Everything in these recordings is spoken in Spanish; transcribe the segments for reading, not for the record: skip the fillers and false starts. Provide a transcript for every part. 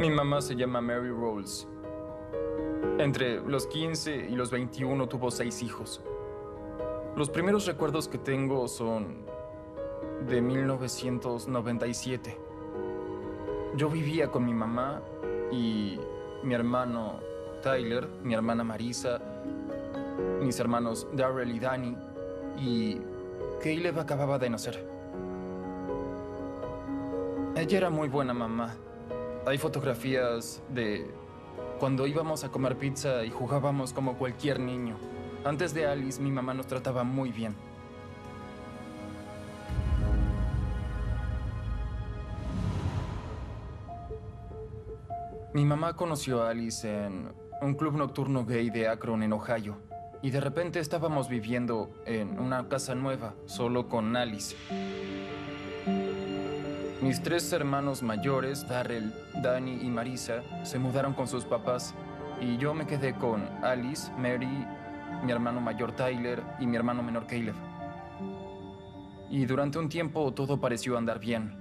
Mi mamá se llama Mary Rolls. Entre los 15 y los 21 tuvo 6 hijos. Los primeros recuerdos que tengo son de 1997. Yo vivía con mi mamá y mi hermano Tyler, mi hermana Marisa, mis hermanos Darrell y Danny, y Caleb acababa de nacer. Ella era muy buena mamá. Hay fotografías de cuando íbamos a comer pizza y jugábamos como cualquier niño. Antes de Alice, mi mamá nos trataba muy bien. Mi mamá conoció a Alice en un club nocturno gay de Akron, en Ohio. Y de repente estábamos viviendo en una casa nueva, solo con Alice. Mis 3 hermanos mayores, Darrell, Danny y Marisa, se mudaron con sus papás. Y yo me quedé con Alice, Mary, mi hermano mayor Tyler y mi hermano menor Caleb. Y durante un tiempo todo pareció andar bien.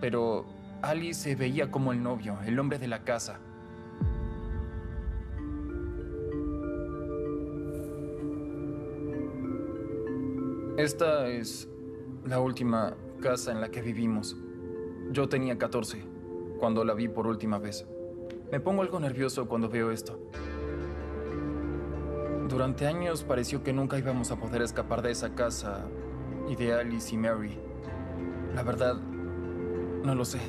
Pero Alice se veía como el novio, el hombre de la casa. Esta es la última casa en la que vivimos. Yo tenía 14 cuando la vi por última vez. Me pongo algo nervioso cuando veo esto. Durante años pareció que nunca íbamos a poder escapar de esa casa y de Alice y Mary. La verdad, no lo sé.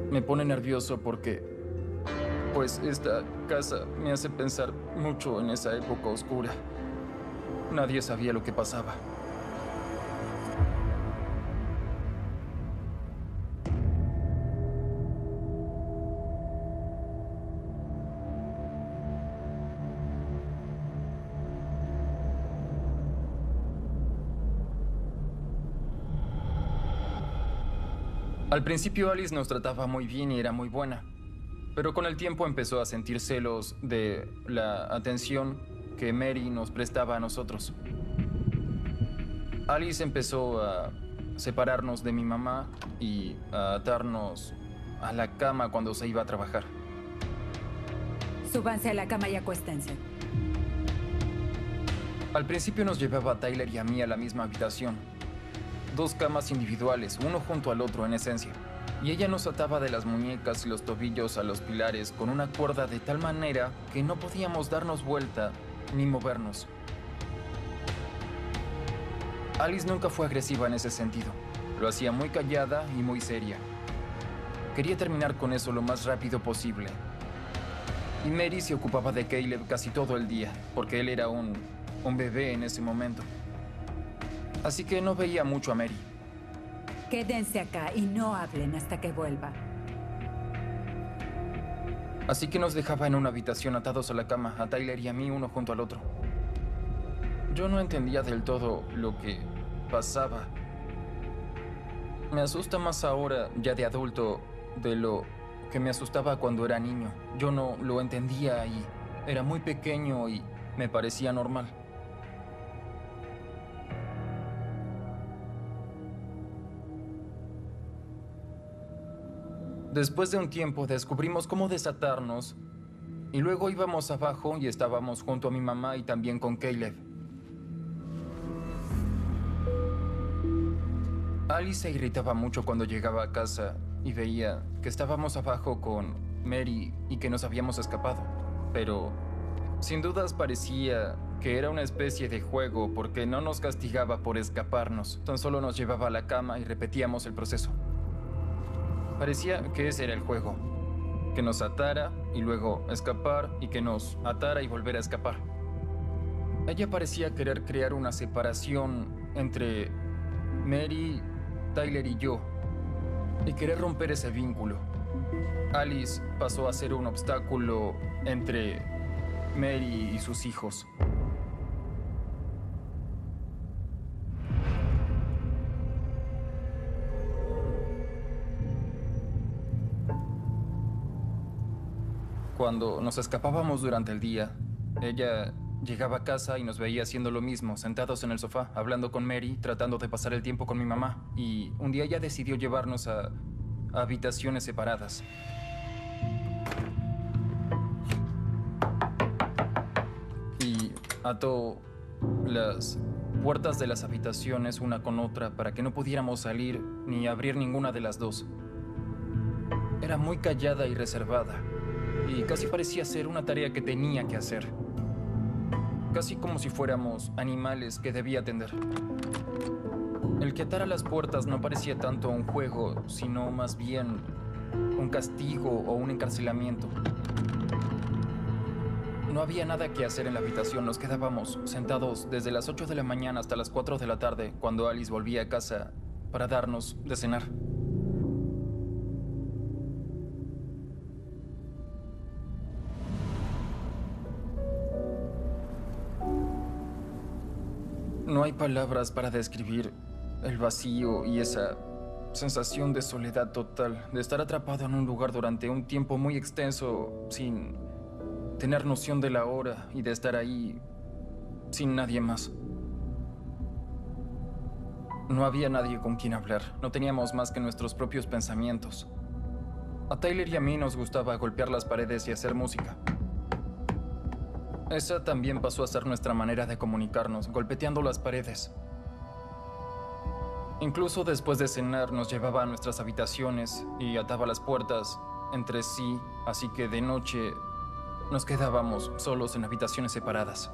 Me pone nervioso porque, pues, esta casa me hace pensar mucho en esa época oscura. Nadie sabía lo que pasaba. Al principio Alice nos trataba muy bien y era muy buena, pero con el tiempo empezó a sentir celos de la atención que Mary nos prestaba a nosotros. Alice empezó a separarnos de mi mamá y a atarnos a la cama cuando se iba a trabajar. Súbanse a la cama y acuéstense. Al principio nos llevaba a Tyler y a mí a la misma habitación. 2 camas individuales, uno junto al otro en esencia. Y ella nos ataba de las muñecas y los tobillos a los pilares con una cuerda de tal manera que no podíamos darnos vuelta ni movernos. Alice nunca fue agresiva en ese sentido. Lo hacía muy callada y muy seria. Quería terminar con eso lo más rápido posible. Y Mary se ocupaba de Caleb casi todo el día, porque él era un bebé en ese momento. Así que no veía mucho a Mary. Quédense acá y no hablen hasta que vuelva. Así que nos dejaba en una habitación atados a la cama, a Tyler y a mí, uno junto al otro. Yo no entendía del todo lo que pasaba. Me asusta más ahora, ya de adulto, de lo que me asustaba cuando era niño. Yo no lo entendía y era muy pequeño y me parecía normal. Después de un tiempo descubrimos cómo desatarnos y luego íbamos abajo y estábamos junto a mi mamá y también con Caleb. Alice se irritaba mucho cuando llegaba a casa y veía que estábamos abajo con Mary y que nos habíamos escapado. Pero sin dudas parecía que era una especie de juego porque no nos castigaba por escaparnos. Tan solo nos llevaba a la cama y repetíamos el proceso. Parecía que ese era el juego, que nos atara y luego escapar y que nos atara y volver a escapar. Ella parecía querer crear una separación entre Mary, Tyler y yo, y querer romper ese vínculo. Alice pasó a ser un obstáculo entre Mary y sus hijos. Cuando nos escapábamos durante el día, ella llegaba a casa y nos veía haciendo lo mismo, sentados en el sofá, hablando con Mary, tratando de pasar el tiempo con mi mamá. Y un día ella decidió llevarnos a a habitaciones separadas. Y ató las puertas de las habitaciones una con otra para que no pudiéramos salir ni abrir ninguna de las dos. Era muy callada y reservada, y casi parecía ser una tarea que tenía que hacer. Casi como si fuéramos animales que debía atender. El que atara las puertas no parecía tanto un juego, sino más bien un castigo o un encarcelamiento. No había nada que hacer en la habitación. Nos quedábamos sentados desde las 8 de la mañana hasta las 4 de la tarde, cuando Alice volvía a casa para darnos de cenar. No hay palabras para describir el vacío y esa sensación de soledad total, de estar atrapado en un lugar durante un tiempo muy extenso sin tener noción de la hora y de estar ahí sin nadie más. No había nadie con quien hablar, no teníamos más que nuestros propios pensamientos. A Tyler y a mí nos gustaba golpear las paredes y hacer música. Esa también pasó a ser nuestra manera de comunicarnos, golpeteando las paredes. Incluso después de cenar nos llevaba a nuestras habitaciones y ataba las puertas entre sí, así que de noche nos quedábamos solos en habitaciones separadas.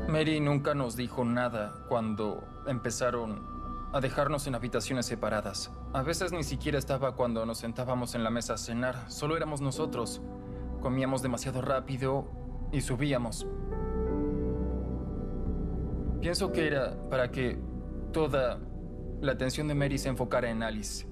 Mary nunca nos dijo nada cuando empezaron a dejarnos en habitaciones separadas. A veces ni siquiera estaba cuando nos sentábamos en la mesa a cenar, solo éramos nosotros. Comíamos demasiado rápido y subíamos. Pienso que era para que toda la atención de Mary se enfocara en Alice.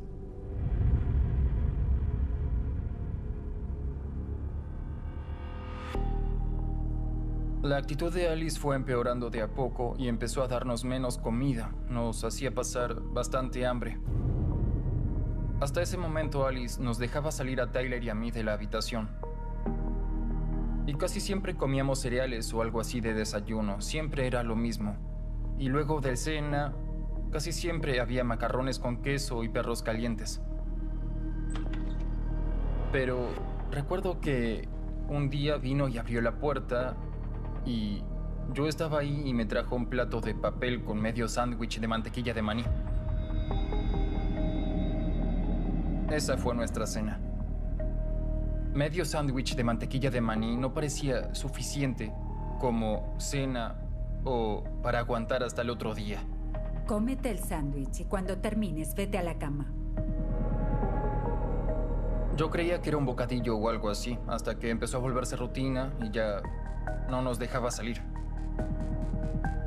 La actitud de Alice fue empeorando de a poco y empezó a darnos menos comida. Nos hacía pasar bastante hambre. Hasta ese momento Alice nos dejaba salir a Tyler y a mí de la habitación. Y casi siempre comíamos cereales o algo así de desayuno. Siempre era lo mismo. Y luego de cena, casi siempre había macarrones con queso y perros calientes. Pero recuerdo que un día vino y abrió la puerta y yo estaba ahí y me trajo un plato de papel con medio sándwich de mantequilla de maní. Esa fue nuestra cena. Medio sándwich de mantequilla de maní no parecía suficiente como cena o para aguantar hasta el otro día. Cómete el sándwich y cuando termines, vete a la cama. Yo creía que era un bocadillo o algo así, hasta que empezó a volverse rutina y ya no nos dejaba salir.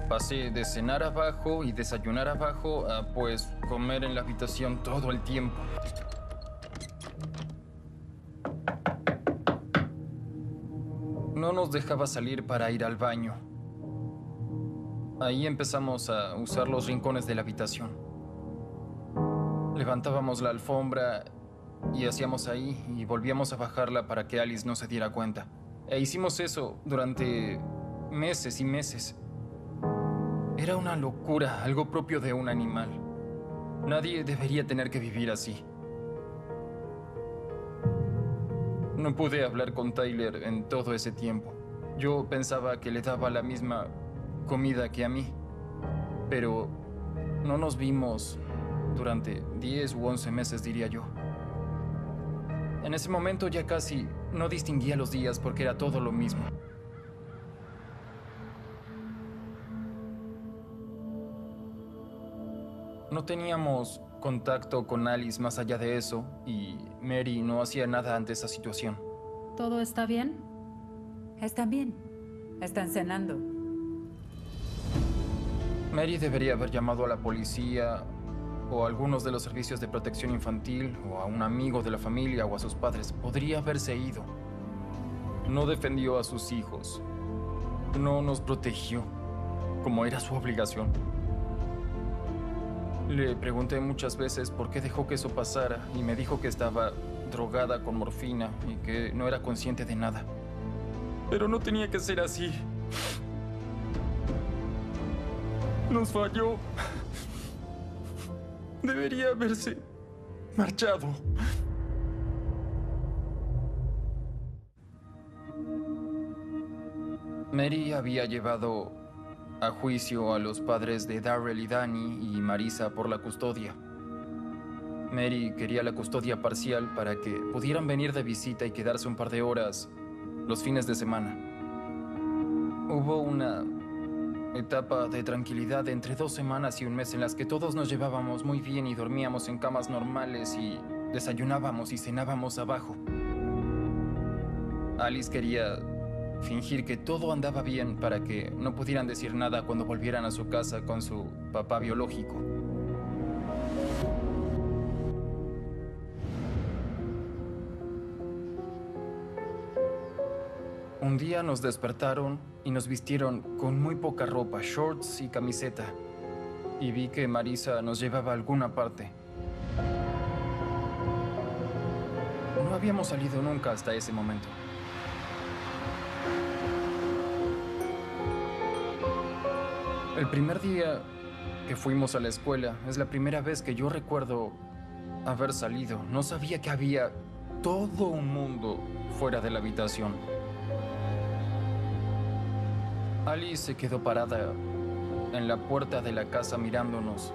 Pasé de cenar abajo y desayunar abajo a, pues, comer en la habitación todo el tiempo. No nos dejaba salir para ir al baño. Ahí empezamos a usar los rincones de la habitación. Levantábamos la alfombra y hacíamos ahí y volvíamos a bajarla para que Alice no se diera cuenta. E hicimos eso durante meses y meses. Era una locura, algo propio de un animal. Nadie debería tener que vivir así. No pude hablar con Tyler en todo ese tiempo. Yo pensaba que le daba la misma comida que a mí, pero no nos vimos durante 10 u 11 meses, diría yo. En ese momento ya casi no distinguía los días porque era todo lo mismo. No teníamos contacto con Alice más allá de eso y Mary no hacía nada ante esa situación. ¿Todo está bien? Están bien. Están cenando. Mary debería haber llamado a la policía o a algunos de los servicios de protección infantil o a un amigo de la familia o a sus padres. Podría haberse ido. No defendió a sus hijos. No nos protegió, como era su obligación. Le pregunté muchas veces por qué dejó que eso pasara y me dijo que estaba drogada con morfina y que no era consciente de nada. Pero no tenía que ser así. Nos falló. Debería haberse marchado. Mary había llevado a juicio a los padres de Darrell y Danny y Marisa por la custodia. Mary quería la custodia parcial para que pudieran venir de visita y quedarse un par de horas los fines de semana. Hubo una etapa de tranquilidad de entre 2 semanas y un mes en las que todos nos llevábamos muy bien y dormíamos en camas normales y desayunábamos y cenábamos abajo. Alice quería fingir que todo andaba bien para que no pudieran decir nada cuando volvieran a su casa con su papá biológico. Un día nos despertaron y nos vistieron con muy poca ropa, shorts y camiseta. Y vi que Marisa nos llevaba a alguna parte. No habíamos salido nunca hasta ese momento. El primer día que fuimos a la escuela es la primera vez que yo recuerdo haber salido. No sabía que había todo un mundo fuera de la habitación. Alice se quedó parada en la puerta de la casa mirándonos,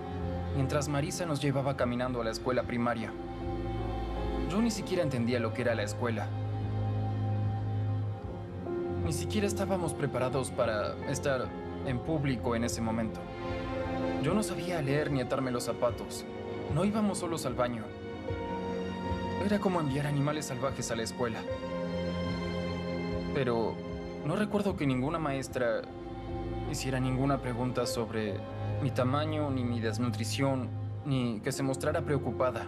mientras Marisa nos llevaba caminando a la escuela primaria. Yo ni siquiera entendía lo que era la escuela. Ni siquiera estábamos preparados para estar en público en ese momento. Yo no sabía leer ni atarme los zapatos. No íbamos solos al baño. Era como enviar animales salvajes a la escuela. Pero no recuerdo que ninguna maestra hiciera ninguna pregunta sobre mi tamaño, ni mi desnutrición, ni que se mostrara preocupada.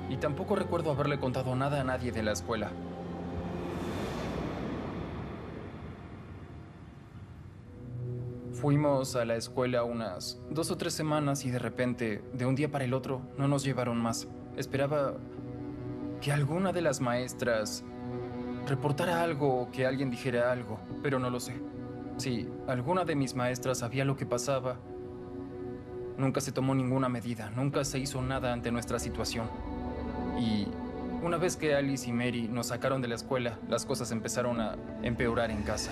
Y tampoco recuerdo haberle contado nada a nadie de la escuela. Fuimos a la escuela unas 2 o 3 semanas y de repente, de un día para el otro, no nos llevaron más. Esperaba que alguna de las maestras reportara algo o que alguien dijera algo, pero no lo sé. Si alguna de mis maestras sabía lo que pasaba, nunca se tomó ninguna medida, nunca se hizo nada ante nuestra situación. Y una vez que Alice y Mary nos sacaron de la escuela, las cosas empezaron a empeorar en casa.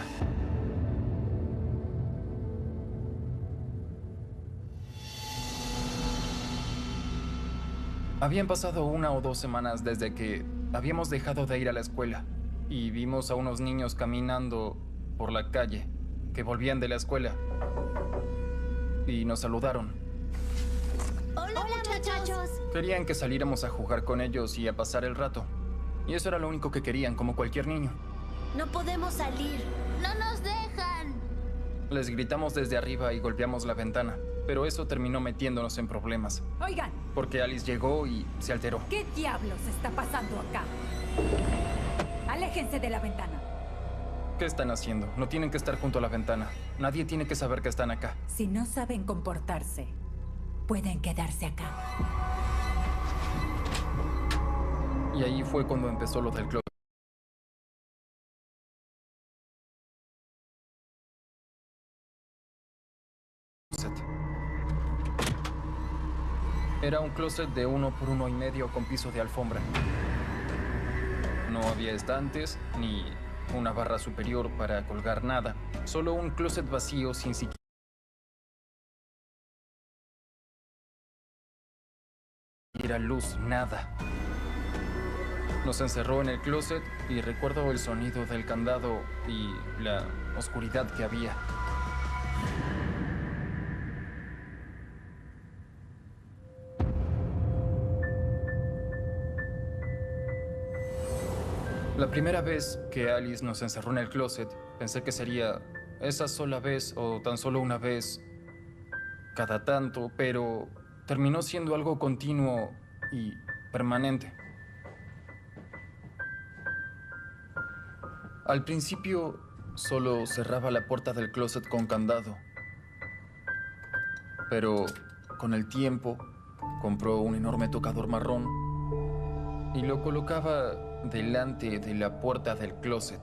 Habían pasado 1 o 2 semanas desde que habíamos dejado de ir a la escuela y vimos a unos niños caminando por la calle que volvían de la escuela y nos saludaron. Hola, muchachos. Querían que saliéramos a jugar con ellos y a pasar el rato. Y eso era lo único que querían, como cualquier niño. No podemos salir. No nos dejan. Les gritamos desde arriba y golpeamos la ventana, pero eso terminó metiéndonos en problemas. Oigan, Porque Alice llegó y se alteró. ¿qué diablos está pasando acá? Aléjense de la ventana. ¿Qué están haciendo? No tienen que estar junto a la ventana. Nadie tiene que saber que están acá. Si no saben comportarse, pueden quedarse acá. Y ahí fue cuando empezó lo del closet. Era un closet de 1 por 1,5 con piso de alfombra. No había estantes ni una barra superior para colgar nada. Solo un closet vacío sin siquiera luz, nada. Nos encerró en el closet y recuerdo el sonido del candado y la oscuridad que había. La primera vez que Alice nos encerró en el closet, pensé que sería esa sola vez o tan solo una vez cada tanto, pero terminó siendo algo continuo y permanente. Al principio solo cerraba la puerta del closet con candado, pero con el tiempo compró un enorme tocador marrón y lo colocaba delante de la puerta del closet.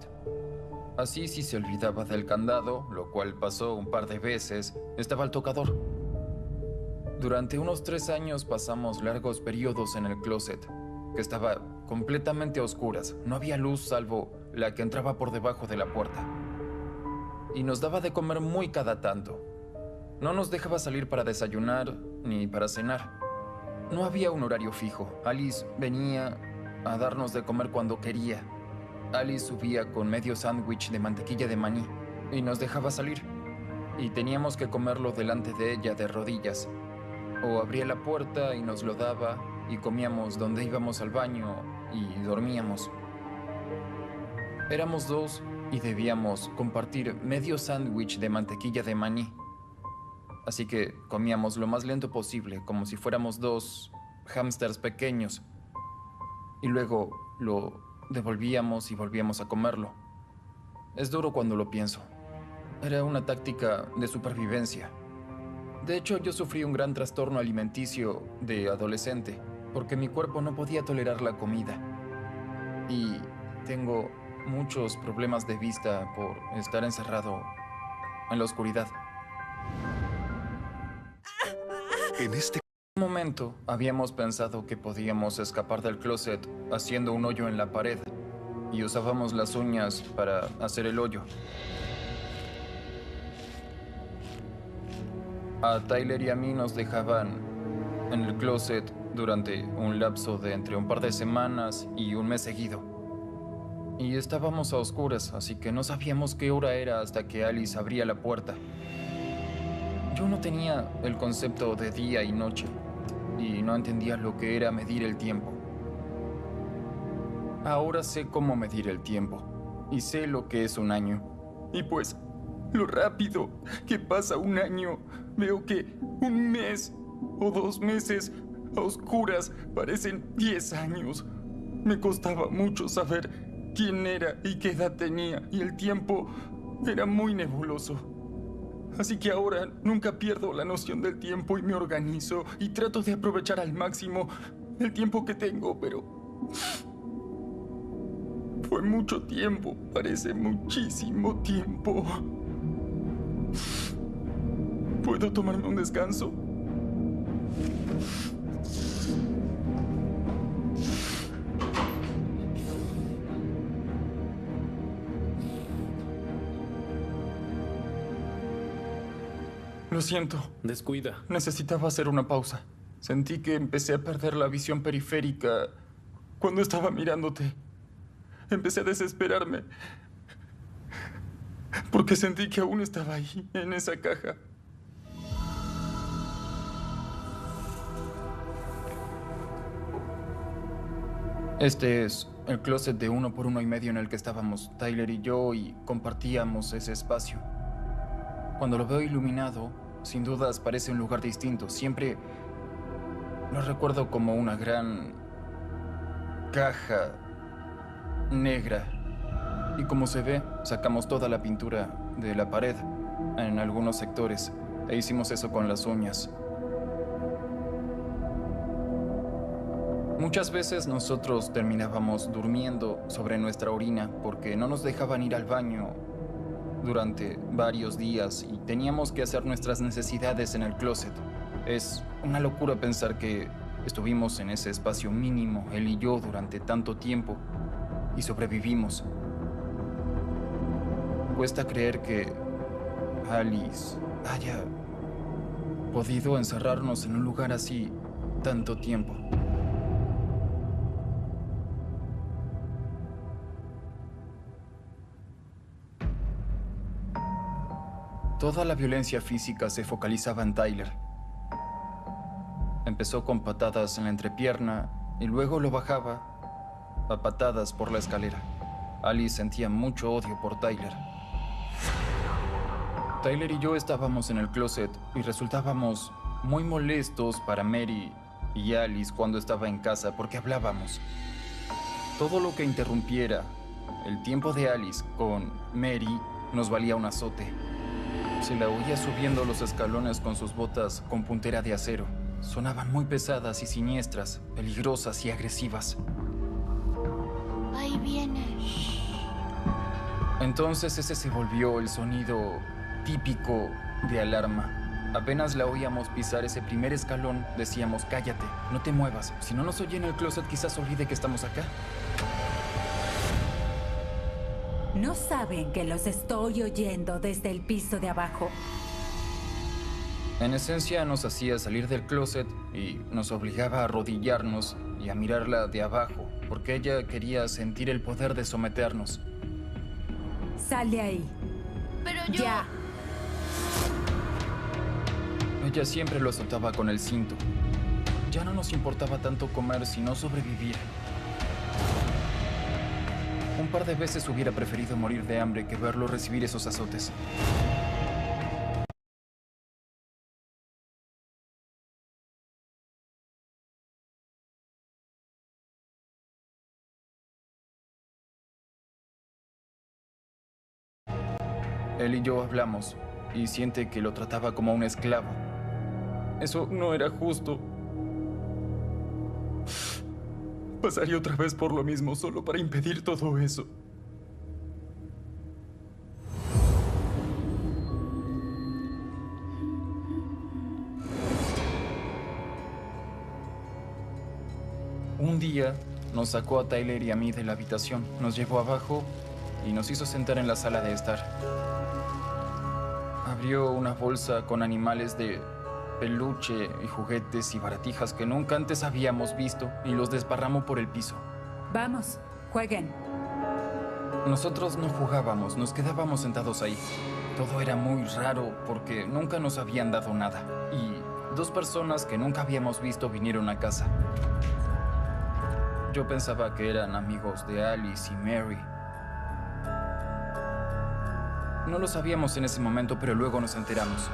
Así, si se olvidaba del candado, lo cual pasó un par de veces, estaba el tocador. Durante unos 3 años pasamos largos periodos en el closet, que estaba completamente a oscuras. No había luz salvo la que entraba por debajo de la puerta. Y nos daba de comer muy cada tanto. No nos dejaba salir para desayunar ni para cenar. No había un horario fijo. Alice venía a darnos de comer cuando quería. Alice subía con medio sándwich de mantequilla de maní y nos dejaba salir. Y teníamos que comerlo delante de ella de rodillas. O abría la puerta y nos lo daba y comíamos donde íbamos al baño y dormíamos. Éramos 2 y debíamos compartir medio sándwich de mantequilla de maní. Así que comíamos lo más lento posible, como si fuéramos 2 hámsters pequeños. Y luego lo devolvíamos y volvíamos a comerlo. Es duro cuando lo pienso. Era una táctica de supervivencia. De hecho, yo sufrí un gran trastorno alimenticio de adolescente, porque mi cuerpo no podía tolerar la comida. Y tengo muchos problemas de vista por estar encerrado en la oscuridad. En este momento habíamos pensado que podíamos escapar del closet haciendo un hoyo en la pared y usábamos las uñas para hacer el hoyo. A Tyler y a mí nos dejaban en el closet durante un lapso de entre un par de semanas y un mes seguido. Y estábamos a oscuras, así que no sabíamos qué hora era hasta que Alice abría la puerta. Yo no tenía el concepto de día y noche, y no entendía lo que era medir el tiempo. Ahora sé cómo medir el tiempo, y sé lo que es un año. Y pues, lo rápido que pasa un año, veo que un mes o 2 meses a oscuras parecen 10 años. Me costaba mucho saber quién era y qué edad tenía, y el tiempo era muy nebuloso. Así que ahora nunca pierdo la noción del tiempo y me organizo y trato de aprovechar al máximo el tiempo que tengo, pero fue mucho tiempo, parece muchísimo tiempo. ¿Puedo tomarme un descanso? Lo siento. Descuida. Necesitaba hacer una pausa. Sentí que empecé a perder la visión periférica cuando estaba mirándote. Empecé a desesperarme porque sentí que aún estaba ahí, en esa caja. Este es el closet de 1x1.5 en el que estábamos Tyler y yo y compartíamos ese espacio. Cuando lo veo iluminado, sin dudas parece un lugar distinto. Siempre lo recuerdo como una gran caja negra. Y como se ve, sacamos toda la pintura de la pared en algunos sectores e hicimos eso con las uñas. Muchas veces nosotros terminábamos durmiendo sobre nuestra orina porque no nos dejaban ir al baño durante varios días y teníamos que hacer nuestras necesidades en el closet. Es una locura pensar que estuvimos en ese espacio mínimo, él y yo, durante tanto tiempo y sobrevivimos. Cuesta creer que Alice haya podido encerrarnos en un lugar así tanto tiempo. Toda la violencia física se focalizaba en Tyler. Empezó con patadas en la entrepierna y luego lo bajaba a patadas por la escalera. Alice sentía mucho odio por Tyler. Tyler y yo estábamos en el closet y resultábamos muy molestos para Mary y Alice cuando estaba en casa porque hablábamos. Todo lo que interrumpiera el tiempo de Alice con Mary nos valía un azote. Se la oía subiendo los escalones con sus botas con puntera de acero. Sonaban muy pesadas y siniestras, peligrosas y agresivas. Ahí viene. Entonces ese se volvió el sonido típico de alarma. Apenas la oíamos pisar ese primer escalón, decíamos, cállate, no te muevas. Si no nos oye en el closet, quizás olvide que estamos acá. ¿No saben que los estoy oyendo desde el piso de abajo? En esencia nos hacía salir del closet y nos obligaba a arrodillarnos y a mirarla de abajo, porque ella quería sentir el poder de someternos. Sal de ahí. Pero yo... Ya. Ella siempre lo azotaba con el cinto. Ya no nos importaba tanto comer, sino sobrevivir. Un par de veces hubiera preferido morir de hambre que verlo recibir esos azotes. Él y yo hablamos, y siente que lo trataba como a un esclavo. Eso no era justo. Pasaría otra vez por lo mismo, solo para impedir todo eso. Un día, nos sacó a Tyler y a mí de la habitación, nos llevó abajo y nos hizo sentar en la sala de estar. Abrió una bolsa con animales de peluche y juguetes y baratijas que nunca antes habíamos visto y los desparramó por el piso. Vamos, jueguen. Nosotros no jugábamos, nos quedábamos sentados ahí. Todo era muy raro porque nunca nos habían dado nada. Y 2 personas que nunca habíamos visto vinieron a casa. Yo pensaba que eran amigos de Alice y Mary. No lo sabíamos en ese momento, pero luego nos enteramos.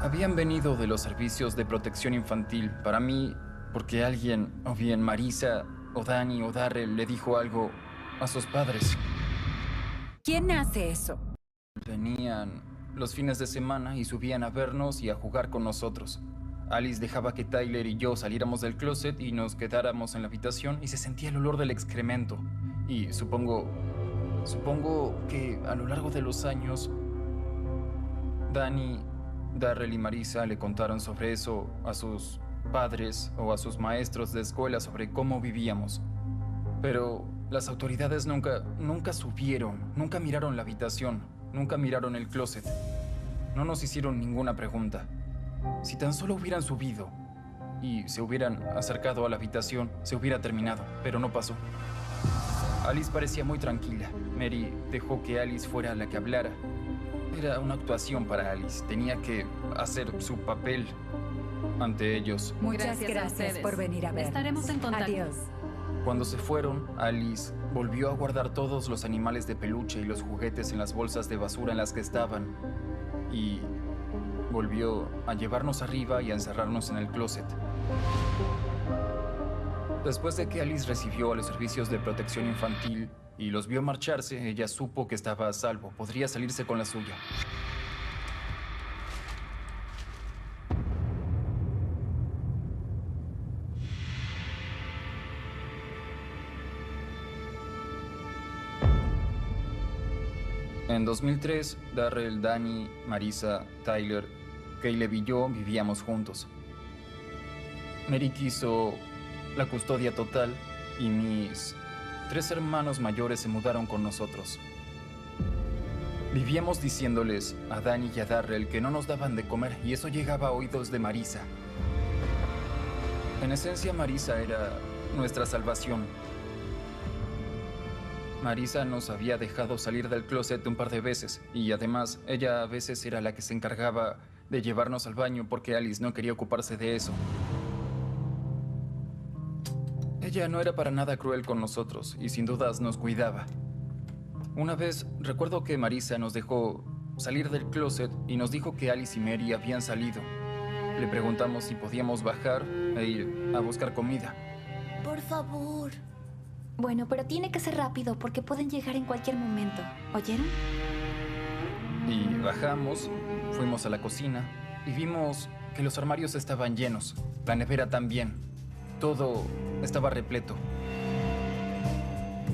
Habían venido de los servicios de protección infantil para mí porque alguien, o bien Marisa, o Dani, o Darrell, le dijo algo a sus padres. ¿Quién hace eso? Venían los fines de semana y subían a vernos y a jugar con nosotros. Alice dejaba que Tyler y yo saliéramos del closet y nos quedáramos en la habitación y se sentía el olor del excremento. Y supongo que a lo largo de los años, Dani, Darrell y Marisa le contaron sobre eso a sus padres o a sus maestros de escuela sobre cómo vivíamos. Pero las autoridades nunca subieron, nunca miraron la habitación, nunca miraron el closet. No nos hicieron ninguna pregunta. Si tan solo hubieran subido y se hubieran acercado a la habitación, se hubiera terminado, pero no pasó. Alice parecía muy tranquila. Mary dejó que Alice fuera la que hablara. Era una actuación para Alice. Tenía que hacer su papel ante ellos. Muchas Gracias a gracias ustedes. por venir a ver. Estaremos en contacto. Adiós. Cuando se fueron, Alice volvió a guardar todos los animales de peluche y los juguetes en las bolsas de basura en las que estaban. Y volvió a llevarnos arriba y a encerrarnos en el closet. Después de que Alice recibió a los servicios de protección infantil y los vio marcharse, ella supo que estaba a salvo. Podría salirse con la suya. En 2003, Darrell, Dani, Marisa, Tyler, Caleb y yo vivíamos juntos. Mary quiso la custodia total y mis 3 hermanos mayores se mudaron con nosotros. Vivíamos diciéndoles a Dani y a Darrell que no nos daban de comer y eso llegaba a oídos de Marisa. En esencia, Marisa era nuestra salvación. Marisa nos había dejado salir del closet un par de veces y además ella a veces era la que se encargaba de llevarnos al baño porque Alice no quería ocuparse de eso. Ella no era para nada cruel con nosotros y sin dudas nos cuidaba. Una vez recuerdo que Marisa nos dejó salir del closet y nos dijo que Alice y Mary habían salido. Le preguntamos si podíamos bajar e ir a buscar comida. Por favor. Bueno, pero tiene que ser rápido porque pueden llegar en cualquier momento. ¿Oyeron? Y bajamos, fuimos a la cocina y vimos que los armarios estaban llenos, la nevera también. Todo estaba repleto.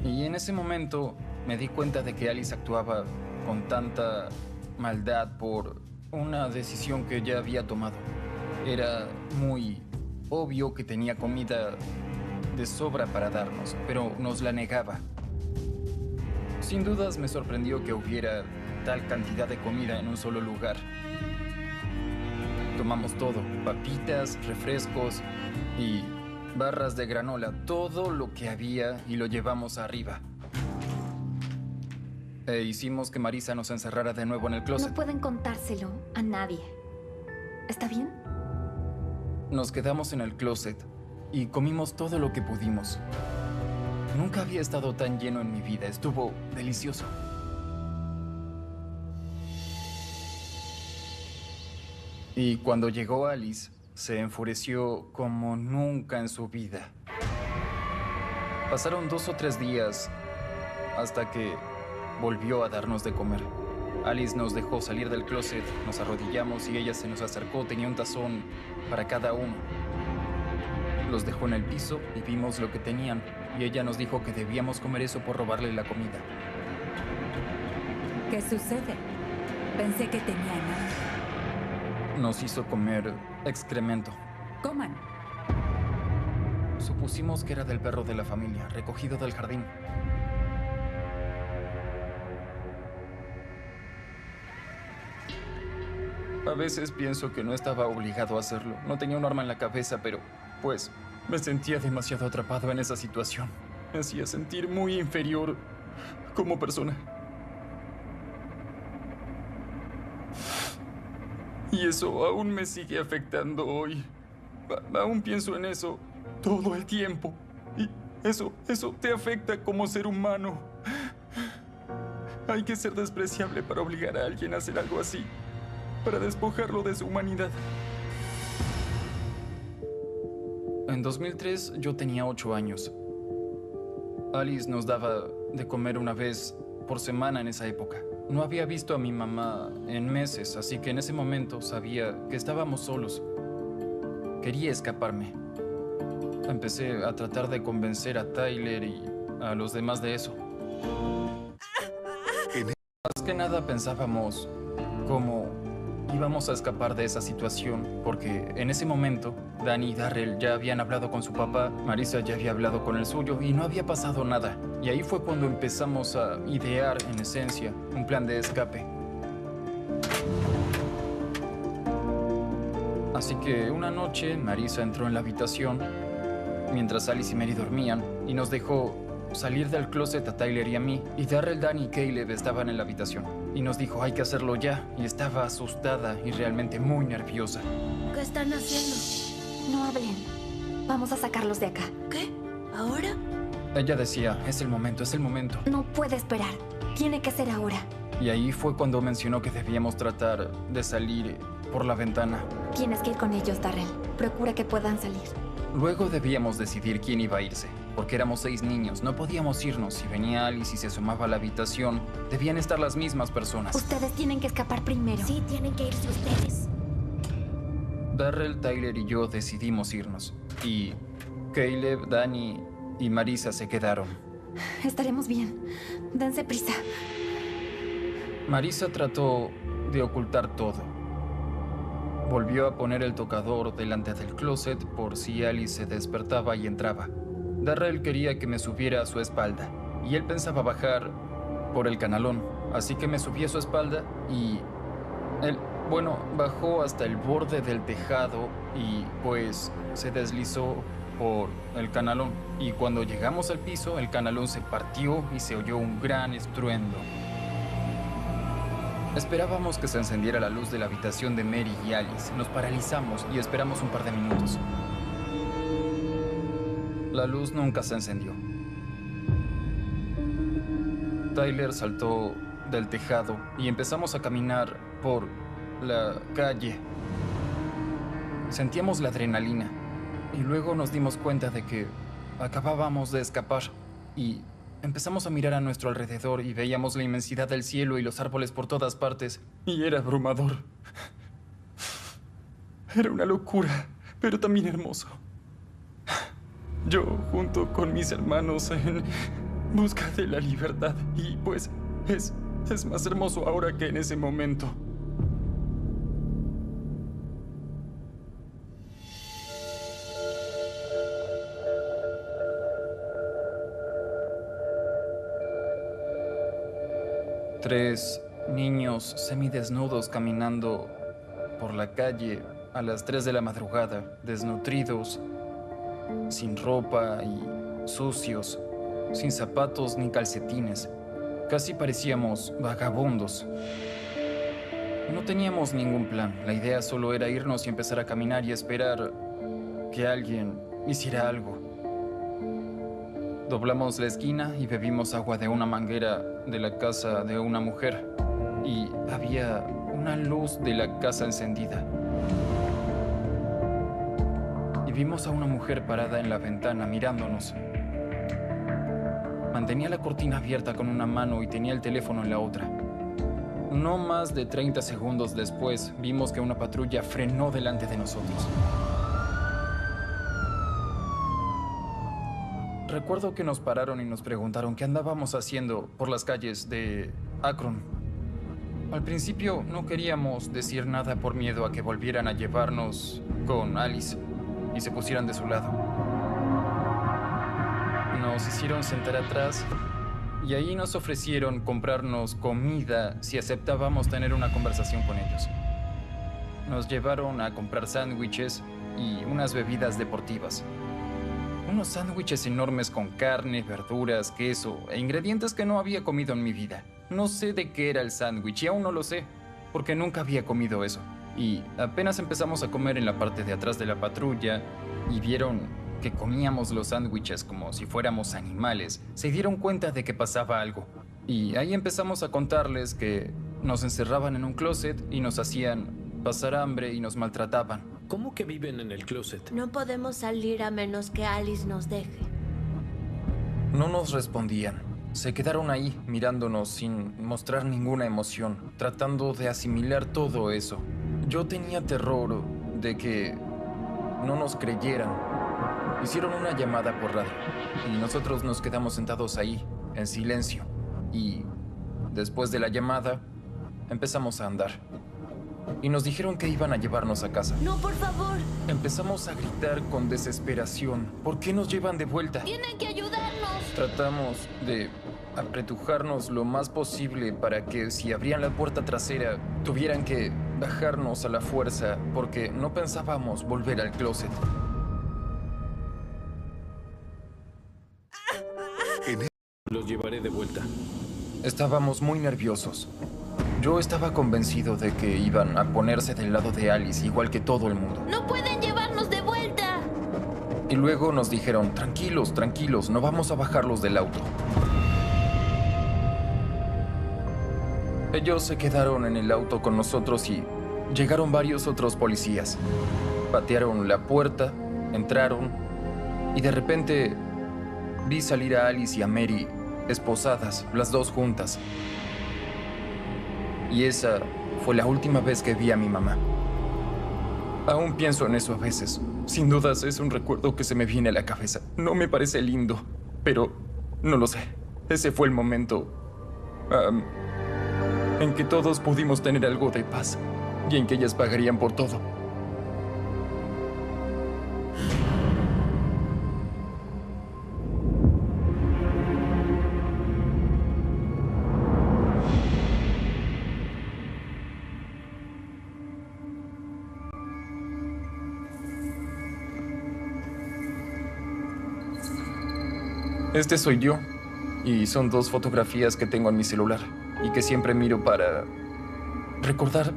Y en ese momento me di cuenta de que Alice actuaba con tanta maldad por una decisión que ya había tomado. Era muy obvio que tenía comida de sobra para darnos, pero nos la negaba. Sin dudas me sorprendió que hubiera tal cantidad de comida en un solo lugar. Tomamos todo, papitas, refrescos y barras de granola, todo lo que había y lo llevamos arriba. E hicimos que Marisa nos encerrara de nuevo en el closet. No pueden contárselo a nadie. ¿Está bien? Nos quedamos en el closet y comimos todo lo que pudimos. Nunca había estado tan lleno en mi vida. Estuvo delicioso. Y cuando llegó Alice, se enfureció como nunca en su vida. Pasaron 2 o 3 días hasta que volvió a darnos de comer. Alice nos dejó salir del closet, nos arrodillamos y ella se nos acercó. Tenía un tazón para cada uno. Los dejó en el piso y vimos lo que tenían. Y ella nos dijo que debíamos comer eso por robarle la comida. ¿Qué sucede? Pensé que tenían hambre. Nos hizo comer excremento. Coman. Supusimos que era del perro de la familia, recogido del jardín. A veces pienso que no estaba obligado a hacerlo. No tenía un arma en la cabeza, pero, pues, me sentía demasiado atrapado en esa situación. Me hacía sentir muy inferior como persona. Y eso aún me sigue afectando hoy. Aún pienso en eso todo el tiempo. Y eso te afecta como ser humano. Hay que ser despreciable para obligar a alguien a hacer algo así. Para despojarlo de su humanidad. En 2003 yo tenía 8 años. Alice nos daba de comer una vez por semana en esa época. No había visto a mi mamá en meses, así que en ese momento sabía que estábamos solos. Quería escaparme. Empecé a tratar de convencer a Tyler y a los demás de eso. Más que nada pensábamos cómo íbamos a escapar de esa situación, porque en ese momento Danny y Darrell ya habían hablado con su papá, Marisa ya había hablado con el suyo y no había pasado nada. Y ahí fue cuando empezamos a idear, en esencia, un plan de escape. Así que una noche Marisa entró en la habitación mientras Alice y Mary dormían y nos dejó salir del closet a Tyler y a mí. Y Darrell, Danny y Caleb estaban en la habitación. Y nos dijo, hay que hacerlo ya. Y estaba asustada y realmente muy nerviosa. ¿Qué están haciendo? No hablen. Vamos a sacarlos de acá. ¿Qué? ¿Ahora? Ella decía, es el momento, es el momento. No puede esperar. Tiene que ser ahora. Y ahí fue cuando mencionó que debíamos tratar de salir por la ventana. Tienes que ir con ellos, Darrell. Procura que puedan salir. Luego debíamos decidir quién iba a irse, porque éramos 6 niños, no podíamos irnos. Si venía Alice y se asomaba a la habitación, debían estar las mismas personas. Ustedes tienen que escapar primero. Sí, tienen que irse ustedes. Darrell, Tyler y yo decidimos irnos. Y Caleb, Danny y Marisa se quedaron. Estaremos bien. Dense prisa. Marisa trató de ocultar todo. Volvió a poner el tocador delante del closet por si Alice se despertaba y entraba. Darrell quería que me subiera a su espalda y él pensaba bajar por el canalón, así que me subí a su espalda y él, bajó hasta el borde del tejado y pues se deslizó por el canalón. Y cuando llegamos al piso, el canalón se partió y se oyó un gran estruendo. Esperábamos que se encendiera la luz de la habitación de Mary y Alice. Nos paralizamos y esperamos un par de minutos. La luz nunca se encendió. Tyler saltó del tejado y empezamos a caminar por la calle. Sentíamos la adrenalina y luego nos dimos cuenta de que acabábamos de escapar y empezamos a mirar a nuestro alrededor y veíamos la inmensidad del cielo y los árboles por todas partes. Y era abrumador. Era una locura, pero también hermoso. Yo, junto con mis hermanos, en busca de la libertad. Y pues, es más hermoso ahora que en ese momento. 3 niños semidesnudos caminando por la calle a las 3 de la madrugada, desnutridos, sin ropa y sucios, sin zapatos ni calcetines. Casi parecíamos vagabundos. No teníamos ningún plan. La idea solo era irnos y empezar a caminar y esperar que alguien hiciera algo. Doblamos la esquina y bebimos agua de una manguera de la casa de una mujer. Y había una luz de la casa encendida. Y vimos a una mujer parada en la ventana mirándonos. Mantenía la cortina abierta con una mano y tenía el teléfono en la otra. No más de 30 segundos después, vimos que una patrulla frenó delante de nosotros. Recuerdo que nos pararon y nos preguntaron qué andábamos haciendo por las calles de Akron. Al principio no queríamos decir nada por miedo a que volvieran a llevarnos con Alice y se pusieran de su lado. Nos hicieron sentar atrás y ahí nos ofrecieron comprarnos comida si aceptábamos tener una conversación con ellos. Nos llevaron a comprar sándwiches y unas bebidas deportivas. Unos sándwiches enormes con carne, verduras, queso e ingredientes que no había comido en mi vida. No sé de qué era el sándwich y aún no lo sé, porque nunca había comido eso. Y apenas empezamos a comer en la parte de atrás de la patrulla y vieron que comíamos los sándwiches como si fuéramos animales, se dieron cuenta de que pasaba algo. Y ahí empezamos a contarles que nos encerraban en un closet y nos hacían pasar hambre y nos maltrataban. ¿Cómo que viven en el closet? No podemos salir a menos que Alice nos deje. No nos respondían. Se quedaron ahí mirándonos sin mostrar ninguna emoción, tratando de asimilar todo eso. Yo tenía terror de que no nos creyeran. Hicieron una llamada por radio y nosotros nos quedamos sentados ahí, en silencio. Y después de la llamada, empezamos a andar. Y nos dijeron que iban a llevarnos a casa. No, por favor. Empezamos a gritar con desesperación. ¿Por qué nos llevan de vuelta? Tienen que ayudarnos. Tratamos de apretujarnos lo más posible para que si abrían la puerta trasera, tuvieran que bajarnos a la fuerza porque no pensábamos volver al closet. Los llevaré de vuelta. Estábamos muy nerviosos. Yo estaba convencido de que iban a ponerse del lado de Alice, igual que todo el mundo. No pueden llevarnos de vuelta. Y luego nos dijeron, tranquilos, tranquilos, no vamos a bajarlos del auto. Ellos se quedaron en el auto con nosotros y llegaron varios otros policías. Patearon la puerta, entraron y de repente vi salir a Alice y a Mary esposadas, las dos juntas. Y esa fue la última vez que vi a mi mamá. Aún pienso en eso a veces. Sin dudas es un recuerdo que se me viene a la cabeza. No me parece lindo, pero no lo sé. Ese fue el momento en que todos pudimos tener algo de paz y en que ellas pagarían por todo. Este soy yo, y son 2 fotografías que tengo en mi celular y que siempre miro para recordar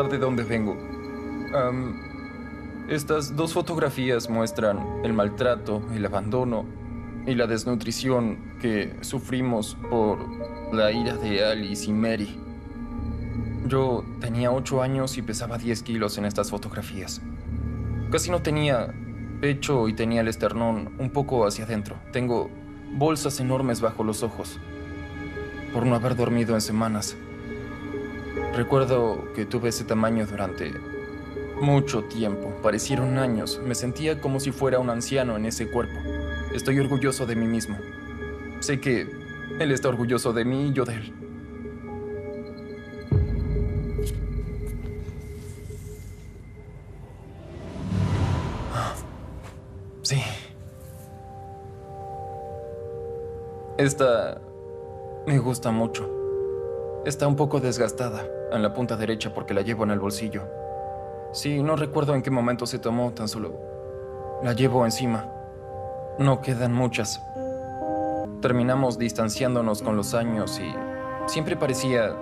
de dónde vengo. Estas 2 fotografías muestran el maltrato, el abandono y la desnutrición que sufrimos por la ira de Alice y Mary. Yo tenía 8 años y pesaba 10 kilos en estas fotografías. Casi no tenía pecho y tenía el esternón un poco hacia adentro. Tengo bolsas enormes bajo los ojos por no haber dormido en semanas. Recuerdo que tuve ese tamaño durante mucho tiempo. Parecieron años. Me sentía como si fuera un anciano en ese cuerpo. Estoy orgulloso de mí mismo. Sé que él está orgulloso de mí y yo de él. Sí. Esta Me gusta mucho. Está un poco desgastada en la punta derecha porque la llevo en el bolsillo. Sí, no recuerdo en qué momento se tomó, tan solo la llevo encima. No quedan muchas. Terminamos distanciándonos con los años y siempre parecía,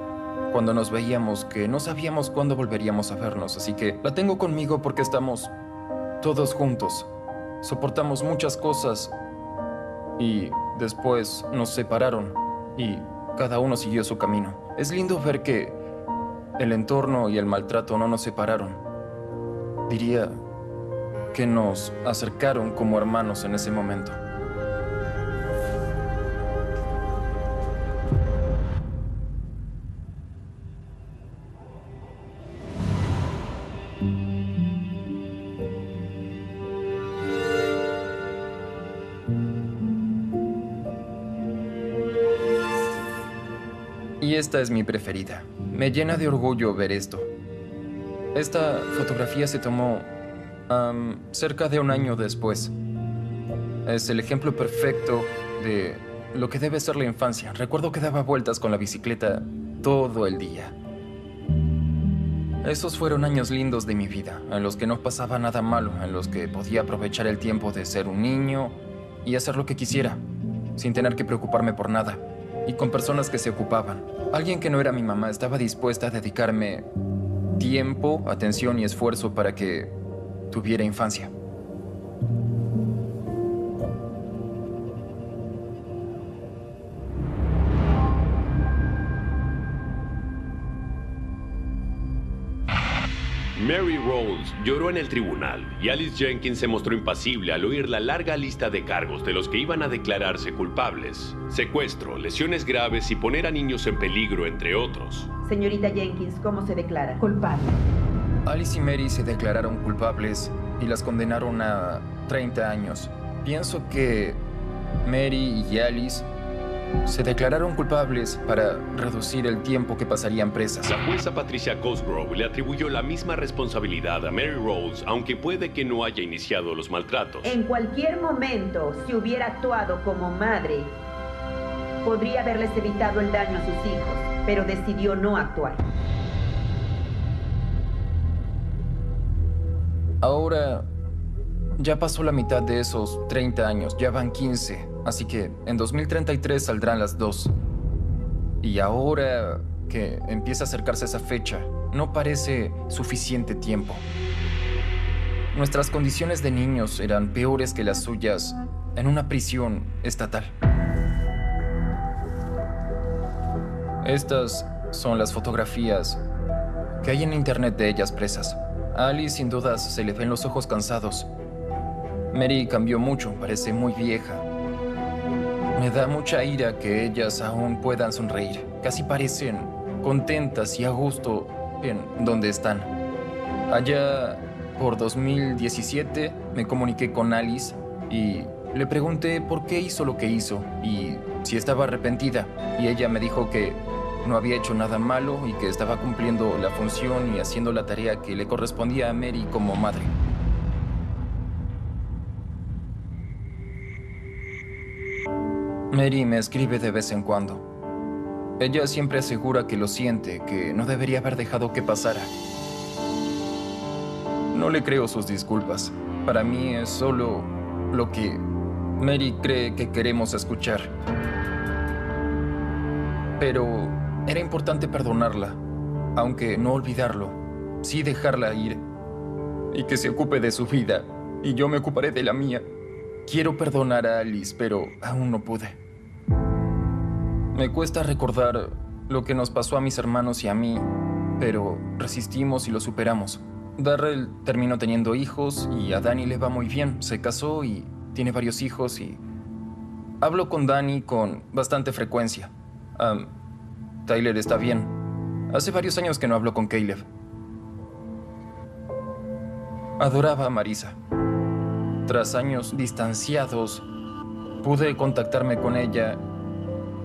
cuando nos veíamos, que no sabíamos cuándo volveríamos a vernos, así que la tengo conmigo porque estamos todos juntos. Soportamos muchas cosas y después nos separaron y cada uno siguió su camino. Es lindo ver que el entorno y el maltrato no nos separaron. Diría que nos acercaron como hermanos en ese momento. Y esta es mi preferida. Me llena de orgullo ver esto. Esta fotografía se tomó cerca de un año después. Es el ejemplo perfecto de lo que debe ser la infancia. Recuerdo que daba vueltas con la bicicleta todo el día. Esos fueron años lindos de mi vida, en los que no pasaba nada malo, en los que podía aprovechar el tiempo de ser un niño y hacer lo que quisiera, sin tener que preocuparme por nada, y con personas que se ocupaban. Alguien que no era mi mamá estaba dispuesta a dedicarme tiempo, atención y esfuerzo para que tuviera infancia. Mary Rose lloró en el tribunal y Alice Jenkins se mostró impasible al oír la larga lista de cargos de los que iban a declararse culpables. Secuestro, lesiones graves y poner a niños en peligro, entre otros. Señorita Jenkins, ¿cómo se declara? Culpable. Alice y Mary se declararon culpables y las condenaron a 30 años. Pienso que Mary y Alice se declararon culpables para reducir el tiempo que pasarían presas. La jueza Patricia Cosgrove le atribuyó la misma responsabilidad a Mary Rose, aunque puede que no haya iniciado los maltratos. En cualquier momento, si hubiera actuado como madre, podría haberles evitado el daño a sus hijos, pero decidió no actuar. Ahora ya pasó la mitad de esos 30 años, ya van 15. Así que en 2033 saldrán las dos. Y ahora que empieza a acercarse esa fecha, no parece suficiente tiempo. Nuestras condiciones de niños eran peores que las suyas en una prisión estatal. Estas son las fotografías que hay en internet de ellas presas. A Alice sin dudas se le ven los ojos cansados. Mary cambió mucho, parece muy vieja. Me da mucha ira que ellas aún puedan sonreír. Casi parecen contentas y a gusto en donde están. Allá por 2017 me comuniqué con Alice y le pregunté por qué hizo lo que hizo y si estaba arrepentida. Y ella me dijo que no había hecho nada malo y que estaba cumpliendo la función y haciendo la tarea que le correspondía a Mary como madre. Mary me escribe de vez en cuando. Ella siempre asegura que lo siente, que no debería haber dejado que pasara. No le creo sus disculpas. Para mí es solo lo que Mary cree que queremos escuchar. Pero era importante perdonarla, aunque no olvidarlo. Sí dejarla ir y que se ocupe de su vida, y yo me ocuparé de la mía. Quiero perdonar a Alice, pero aún no pude. Me cuesta recordar lo que nos pasó a mis hermanos y a mí, pero resistimos y lo superamos. Darrell terminó teniendo hijos y a Danny le va muy bien. Se casó y tiene varios hijos y hablo con Danny con bastante frecuencia. Tyler está bien. Hace varios años que no hablo con Caleb. Adoraba a Marisa. Tras años distanciados, pude contactarme con ella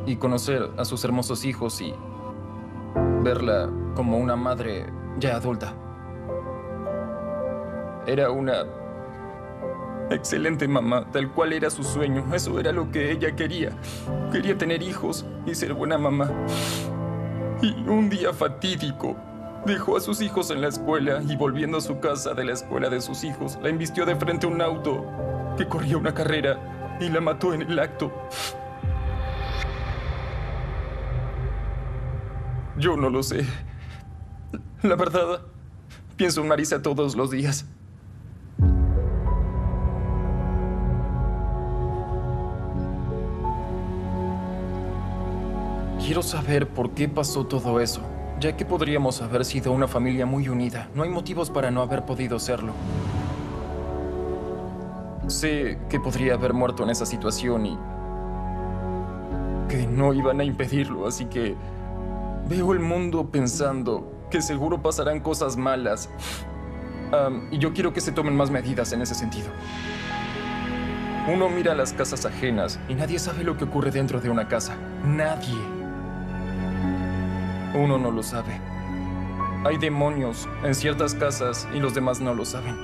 y conocer a sus hermosos hijos y verla como una madre ya adulta. Era una excelente mamá, tal cual era su sueño. Eso era lo que ella quería. Quería tener hijos y ser buena mamá. Y un día fatídico, dejó a sus hijos en la escuela y volviendo a su casa de la escuela de sus hijos, la embistió de frente a un auto que corría una carrera y la mató en el acto. Yo no lo sé. La verdad, pienso en Marisa todos los días. Quiero saber por qué pasó todo eso, ya que podríamos haber sido una familia muy unida. No hay motivos para no haber podido serlo. Sé que podría haber muerto en esa situación y que no iban a impedirlo, así que veo el mundo pensando que seguro pasarán cosas malas. Y yo quiero que se tomen más medidas en ese sentido. Uno mira las casas ajenas y nadie sabe lo que ocurre dentro de una casa. Nadie. Uno no lo sabe. Hay demonios en ciertas casas y los demás no lo saben.